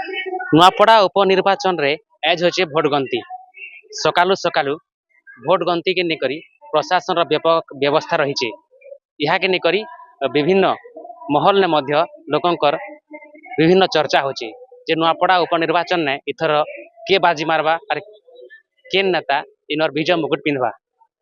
नुआपड़ा उपनिर्वाचन रे आज होचे भोट गंती सकालू सकालू भोट गंती के निकरी प्रशासन रो व्यापक व्यवस्था रही यहा के निकरी विभिन्न महल ने मध्य लोकंकर विभिन्न चर्चा होची जे नुआपड़ा उपनिर्वाचन ने इथर के बाजी मारवा और केन नेता इनर विजय मुकुट पिंधवा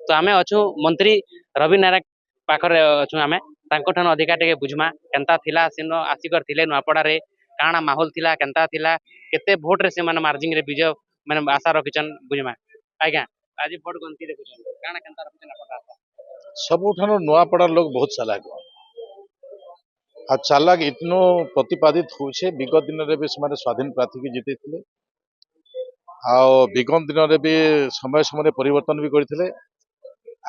तो आमे अछु मंत्री रवि नारायण पाखरे अछु आमे तांको ठन अधिका टे बुझमा केनता थिला सिनो आसिकर थिले नुआपड़ा रे काना माहौल थिला केनता थिला केते भोट रे से माने मार्जिन रे विजय माने आशा रखिचन बुझमा आज्ञा आज भोट गंती देखुचन काना केनता रखिचन आपन आशा सबुठानु नुआपड़ा लोग बहुत चालाक आ चालाक इतनो प्रतिपादित होछे विगत दिन रे भी समाने स्वाधीन प्रार्थी की जीते आ विगत दिन रे भी समय समय परिवर्तन भी करथिले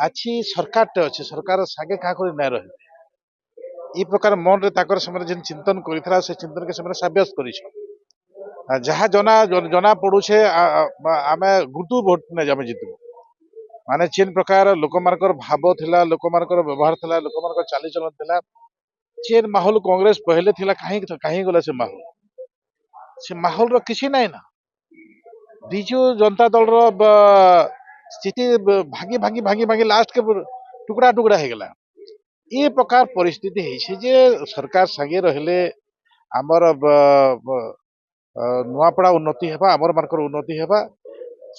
आछि सरकार टे अछि सरकार सागे का करि नै रहे ई प्रकार मन रे ताकर समय जेन चिंतन करिथला से चिंतन के समय साब्यस्त करिछ जहाँ जना जना पड़ुछे आमे गुटू भोट ने जामे जितबो माने चीन प्रकार लोक मानकर भाव थिला लोक मानकर व्यवहार थिला लोक मानकर चाली चलन थिला चीन माहौल कांग्रेस पहले थिला काहे गला से माहौल रो किछि नै ना बिजू जनता दल रो स्थिति भागी भागी भागी भागी लास्ट के टुकड़ा टुकड़ा हे गला ये प्रकार परिस्थिति है जे सरकार संगे रहले आमर नुआपड़ा उन्नति हेबा आमर मानकर उन्नति हेबा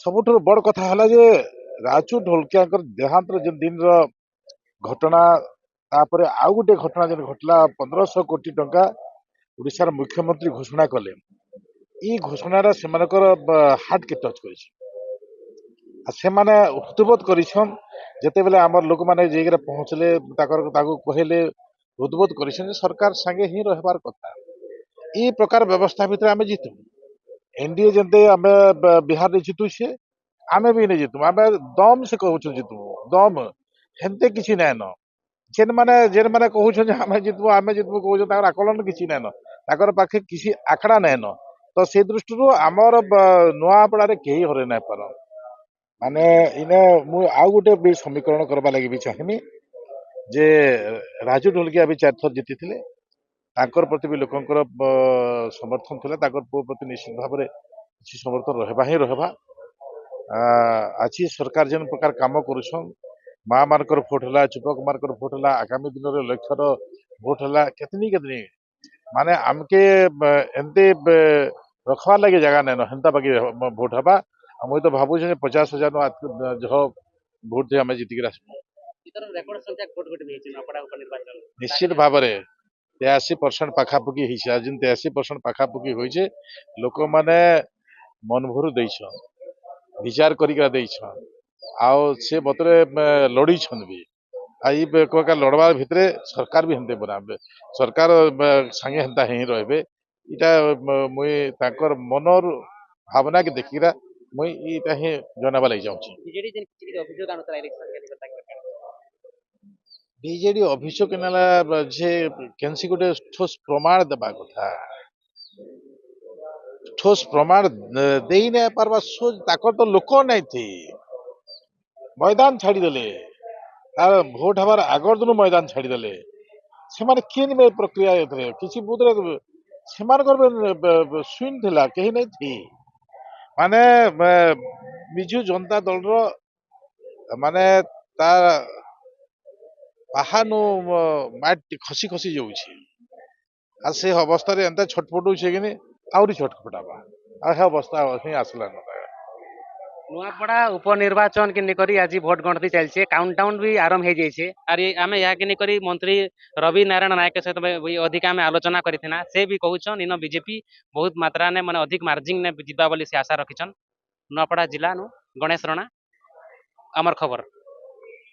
सबुठ बड़ कथा हला जे राजू ढोलकिया देहांतर जेन दिन घटना तापर आउ गोटे घटना जेन घटला 1500 कोटी टंका उड़ीसार मुख्यमंत्री घोषणा कले ई घोषणा से हार्ट के टच कर हृदबोध करिछन जेते बेले आमर लोक माने जेगरे पहुंचले ताको कहले हृदबोध करिछन सरकार संगे ही रहबार कथा ई प्रकार व्यवस्था भीतर आमे जीतु एनडीए जंते आमे बिहार रे जीतु से आमे भी नहीं जीतु आमे दम से कहू जीतु दम हेनते किछि नै न जेन माने कहू आमे जीतबो कहू ताकर आकलन किछि नै न ताकर पाखे किछि आखड़ा नै न तो से दृष्टि आमर नुआपड़ा रे केही हरे नै पार माने इने मु आउ गोटे भी समीकरण करबा लागि भी चाहमी जे राजू ढोलकिया भी 4 थर जीति थिले ताकर प्रति भी लोकंकर समर्थन थिला ताकर पो प्रति निश्चित भाव रे किछि समर्थन रहबा ही रहबा आछि सरकार जेन प्रकार काम करूछन मां मानकर भोट हला चुपक मानकर भोट हला आगामी दिन रे लक्ष्यर भोट हला केतनी माने हमके एंते रखवा लगे जगह नै न हेंता बाकी भोट हबा हम तो भाबु जे 50,000 जो भोट दे हमें जीत के रास्ता इतर रेकॉर्ड संख्या भोट गोटे भेछि नुआपड़ा उपनिर्वाचन निश्चित भाव रे 83% पाखापुकी हिसा जिन 83% पाखापुकी होई जे लोक माने मन भरू दैछ विचार करिका दैछ आउ से बतरे लड़ी छन भी आई प्रकार लड़वा भितरे सरकार भी हंते बनाबे सरकार संगे हंता ही रहबे इटा मुई ताकर मनर भावना के देखिरा मुई इटा ही जनाबा लागि जाउछी बीजेडी जेन किछि अभियोग अनुसार इलेक्शन के बीजेडी अभिषेक नेला जे केनसी गोटे ठोस प्रमाण देबा कथा ठोस प्रमाण देई नै पारबा सो ताकर तो लोक नै थी मैदान छाड़ी देले तार भोट हबार आगर दिन मैदान छाड़ी देले से माने केन में प्रक्रिया एथरे किछि बुदरे से मानकर सुइन थिला केही नै थी माने बिजू जनता दल रो माने ता पाहानु माटी खसी खसी जाउछि आ से अवस्था रे एंता छटपटू छै कि आउरी छटपटाबा आ हे अवस्था ही आसला न नुआपड़ा उपनिर्वाचन के निकरी आज भोट गणति चलছে काउंटडाउन भी आरंभ हो जाइए और आमे या के निकरी मंत्री रवि नारायण नायक के सहित अधिक आमे आलोचना करिथिना से भी कहउछन इन बीजेपी बहुत मात्रा ने माने अधिक मार्जिन ने जितबा बोली से आशा रखिछन नुआपड़ा जिला नु गणेश रणा अमर खबर।